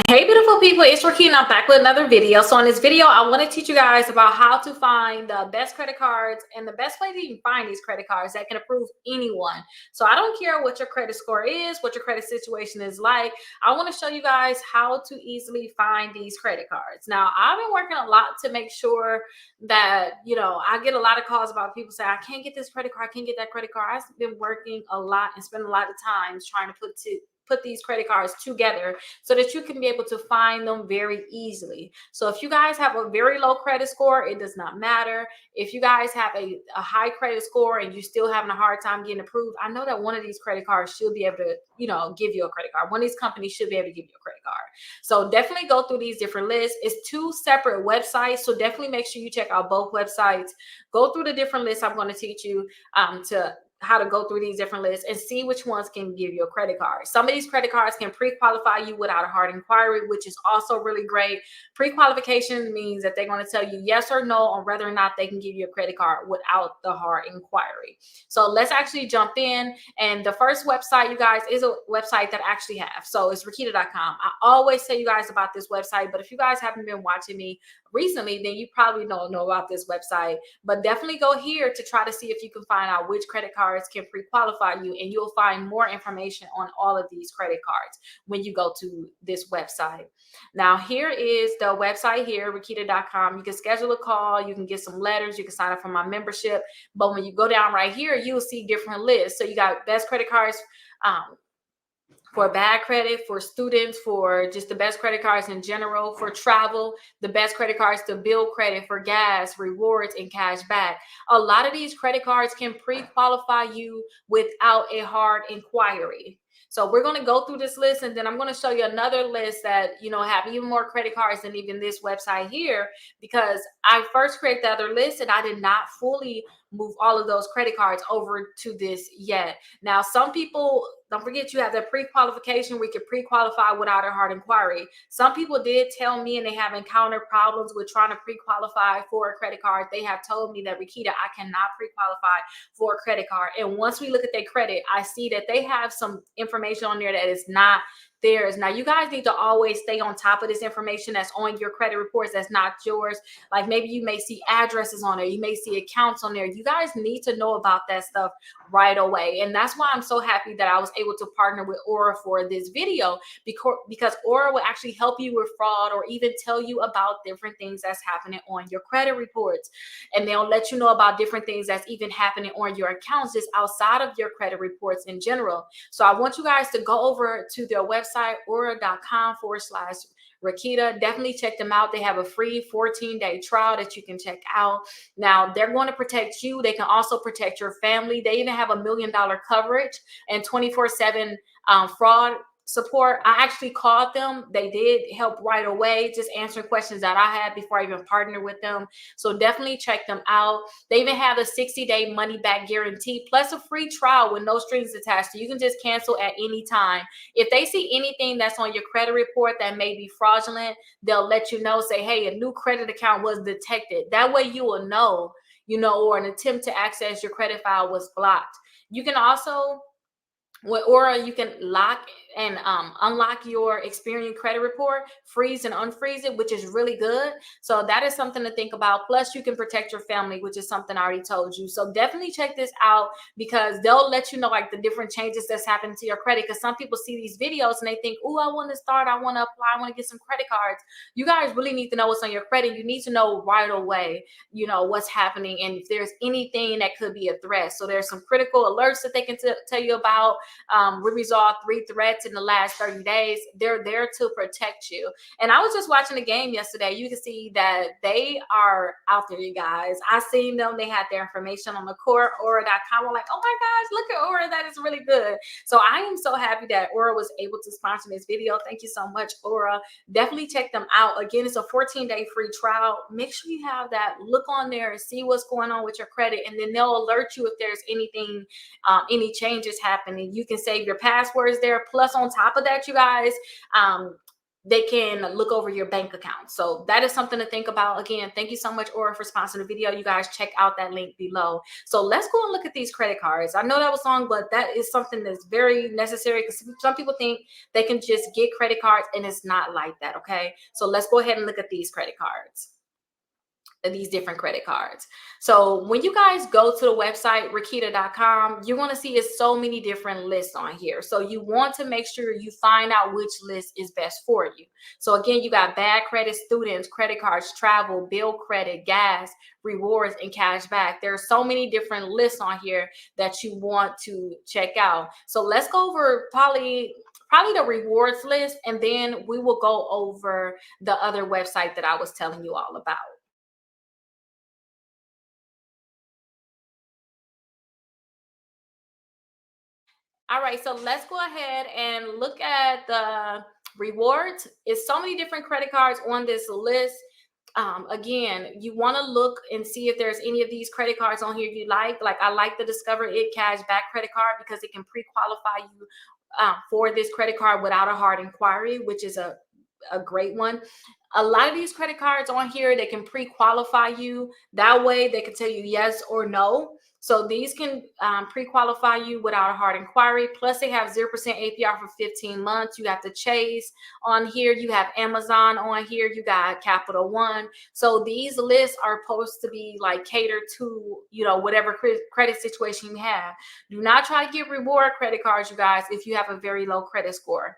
Hey beautiful people, it's Rickita and I'm back with another video. So in this video, I want to teach you guys about how to find the best credit cards and the best way to even find these credit cards that can approve anyone. So I don't care what your credit score is, what your credit situation is like. I want to show you guys how to easily find these credit cards. Now, I've been working a lot to make sure that, I get a lot of calls about people saying, I can't get this credit card, I can't get that credit card. I've been working a lot and spending a lot of time trying to put these credit cards together so that you can be able to find them very easily. So if you guys have a very low credit score, it does not matter. If you guys have a high credit score and you're still having a hard time getting approved, I know that one of these credit cards should be able to, give you a credit card. One of these companies should be able to give you a credit card. So definitely go through these different lists. It's two separate websites. So definitely make sure you check out both websites. Go through the different lists I'm going to teach you to how to go through these different lists and see which ones can give you a credit card. Some of these credit cards can pre-qualify you without a hard inquiry, which is also really great. Pre-qualification means that they're going to tell you yes or no on whether or not they can give you a credit card without the hard inquiry. So let's actually jump in. And the first website, you guys, is a website that I actually have. So it's Rickita.com. I always tell you guys about this website, but if you guys haven't been watching me recently, then you probably don't know about this website. But definitely go here to try to see if you can find out which credit cards can pre-qualify you, and you'll find more information on all of these credit cards when you go to this website. Now here is the website here, Rickita.com. You can schedule a call, you can get some letters, you can sign up for my membership. But when you go down right here, you'll see different lists. So you got best credit cards for bad credit, for students, for just the best credit cards in general, for travel, the best credit cards to build credit, for gas, rewards, and cash back. A lot of these credit cards can pre-qualify you without a hard inquiry. So we're going to go through this list, and then I'm going to show you another list that, have even more credit cards than even this website here, because I first created the other list and I did not fully move all of those credit cards over to this yet. Now, some people, don't forget, you have the pre-qualification where you can pre-qualify without a hard inquiry. Some people did tell me, and they have encountered problems with trying to pre-qualify for a credit card. They have told me that, Rickita, I cannot pre-qualify for a credit card. And once we look at their credit, I see that they have some information on there that is not theirs. Now, you guys need to always stay on top of this information that's on your credit reports that's not yours. Like maybe you may see addresses on there, you may see accounts on there. You guys need to know about that stuff right away. And that's why I'm so happy that I was able to partner with Aura for this video, because Aura will actually help you with fraud or even tell you about different things that's happening on your credit reports. And they'll let you know about different things that's even happening on your accounts just outside of your credit reports in general. So I want you guys to go over to their website, aura.com/Rickita. Definitely check them out. They have a free 14-day trial that you can check out. Now, they're going to protect you. They can also protect your family. They even have $1 million coverage and 24/7 fraud support. I actually called them. They did help right away, just answering questions that I had before I even partnered with them. So definitely check them out. They even have a 60-day money back guarantee plus a free trial with no strings attached. So you can just cancel at any time. If they see anything that's on your credit report that may be fraudulent, they'll let you know, say, hey, a new credit account was detected. That way you will know, or an attempt to access your credit file was blocked. You can also, with Aura, you can lock and unlock your Experian credit report, freeze and unfreeze it, which is really good. So that is something to think about. Plus, you can protect your family, which is something I already told you. So definitely check this out, because they'll let you know like the different changes that's happening to your credit. Because some people see these videos and they think, oh, I want to start, I want to apply, I want to get some credit cards. You guys really need to know what's on your credit. You need to know right away, what's happening and if there's anything that could be a threat. So there's some critical alerts that they can tell you about. We resolved 3 threats in the last 30 days. They're there to protect you. And I was just watching the game yesterday. You can see that they are out there, you guys. I seen them. They had their information on the court, Aura.com. I'm like, oh my gosh, look at Aura. That is really good. So I am so happy that Aura was able to sponsor this video. Thank you so much, Aura. Definitely check them out. Again, it's a 14-day free trial. Make sure you have that. Look on there and see what's going on with your credit. And then they'll alert you if there's anything, any changes happening. You can save your passwords there. Plus, on top of that, you guys, they can look over your bank account. So that is something to think about. Again, thank you so much, Aura, for sponsoring the video. You guys check out that link below. So let's go and look at these credit cards. I know that was long, but that is something that's very necessary because some people think they can just get credit cards, and it's not like that. Okay, so let's go ahead and look at these credit cards, these different credit cards. So when you guys go to the website Rickita.com, you're going to see is so many different lists on here. So you want to make sure you find out which list is best for you. So again, you got bad credit, students, credit cards, travel, bill credit, gas, rewards, and cash back. There are so many different lists on here that you want to check out. So let's go over probably the rewards list, and then we will go over the other website that I was telling you all about. All right, so let's go ahead and look at the rewards. It's so many different credit cards on this list. Again, you want to look and see if there's any of these credit cards on here you like. Like I like the Discover It Cash Back credit card because it can pre-qualify you for this credit card without a hard inquiry, which is a great one. A lot of these credit cards on here, they can pre-qualify you. That way they can tell you yes or no. So these can pre-qualify you without a hard inquiry. Plus they have 0% APR for 15 months. You have to Chase on here. You have Amazon on here. You got Capital One. So these lists are supposed to be like catered to, you know, whatever credit situation you have. Do not try to get reward credit cards, you guys, if you have a very low credit score.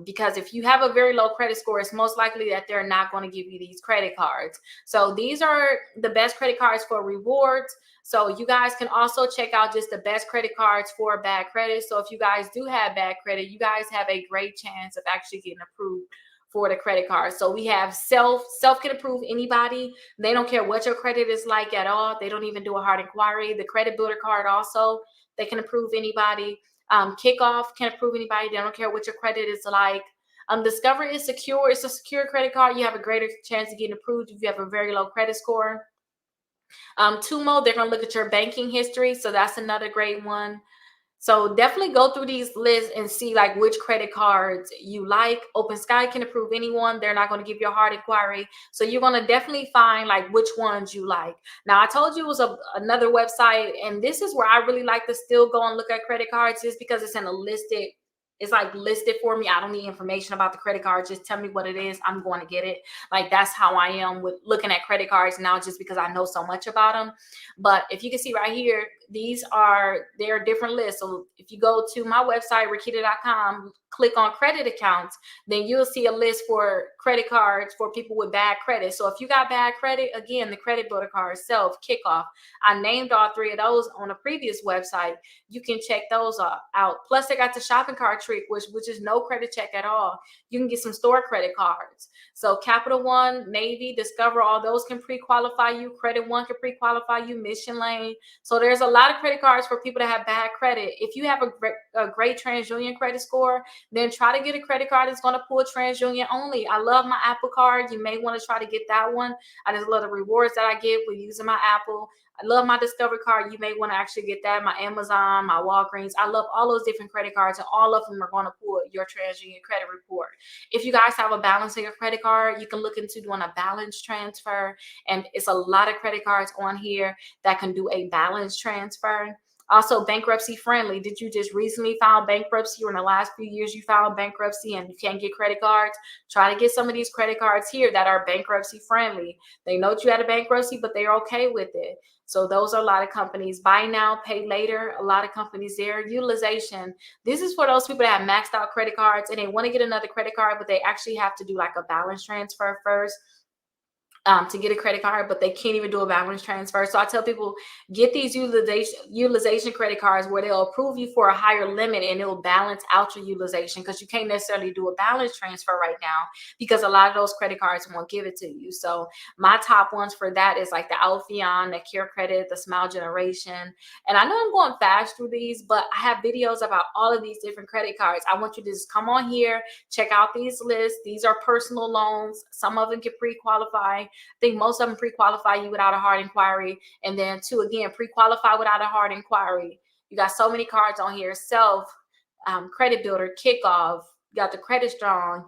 Because if you have a very low credit score, it's most likely that they're not going to give you these credit cards. So these are the best credit cards for rewards. So you guys can also check out just the best credit cards for bad credit. So if you guys do have bad credit, you guys have a great chance of actually getting approved for the credit card. So we have self can approve anybody. They don't care what your credit is like at all. They don't even do a hard inquiry. The credit builder card also, they can approve anybody. Kickoff can approve anybody. They don't care what your credit is like. Discover is secure. It's a secure credit card. You have a greater chance of getting approved if you have a very low credit score. Tumo, they're going to look at your banking history. So that's another great one. So definitely go through these lists and see like which credit cards you like. Open Sky can approve anyone. They're not going to give you a hard inquiry. So you're going to definitely find like which ones you like. Now, I told you it was another website, and this is where I really like to still go and look at credit cards just because it's in a listed. It's like listed for me. I don't need information about the credit card. Just tell me what it is. I'm going to get it. Like that's how I am with looking at credit cards now, just because I know so much about them. But if you can see right here, there are different lists. So if you go to my website, Rickita.com, click on credit accounts, then you'll see a list for credit cards for people with bad credit. So if you got bad credit, again, the credit builder card, self, kickoff. I named all three of those on a previous website. You can check those out. Plus they got the shopping cart trick, which is no credit check at all. You can get some store credit cards. So Capital One, Navy, Discover, all those can pre-qualify you. Credit One can pre-qualify you. Mission Lane. So there's a lot of credit cards for people that have bad credit. If you have a great TransUnion credit score, then try to get a credit card that's going to pull TransUnion only. I love my Apple card. You may want to try to get that one. I just love the rewards that I get with using my Apple. I love my Discover card. You may want to actually get that. My Amazon, my Walgreens. I love all those different credit cards, and all of them are going to pull your TransUnion credit report. If you guys have a balance on your credit card, you can look into doing a balance transfer. And it's a lot of credit cards on here that can do a balance transfer. Also, bankruptcy friendly. Did you just recently file bankruptcy, or in the last few years you filed bankruptcy and you can't get credit cards? Try to get some of these credit cards here that are bankruptcy friendly. They know that you had a bankruptcy, but they're okay with it. So those are a lot of companies. Buy now, pay later. A lot of companies there. Utilization. This is for those people that have maxed out credit cards and they want to get another credit card, but they actually have to do like a balance transfer first. To get a credit card, but they can't even do a balance transfer. So I tell people, get these utilization credit cards where they'll approve you for a higher limit and it'll balance out your utilization, because you can't necessarily do a balance transfer right now because a lot of those credit cards won't give it to you. So my top ones for that is like the Alpheon, the Care Credit, the Smile Generation. And I know I'm going fast through these, but I have videos about all of these different credit cards. I want you to just come on here, check out these lists. These are personal loans. Some of them can pre-qualify. I think most of them pre-qualify you without a hard inquiry. And then two, again, pre-qualify without a hard inquiry. You got so many cards on here. Self, credit builder, kickoff. You got the Credit Strong,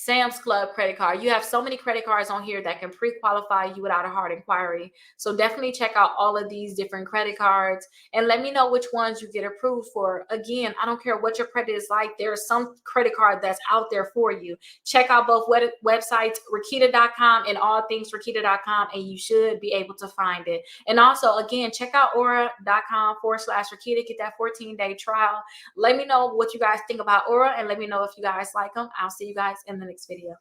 Sam's Club credit card. You have so many credit cards on here that can pre-qualify you without a hard inquiry. So definitely check out all of these different credit cards and let me know which ones you get approved for. Again, I don't care what your credit is like. There's some credit card that's out there for you. Check out both websites, Rickita.com and allthingsrickita.com, and you should be able to find it. And also, again, check out aura.com/Rickita. Get that 14-day trial. Let me know what you guys think about Aura and let me know if you guys like them. I'll see you guys in the next video.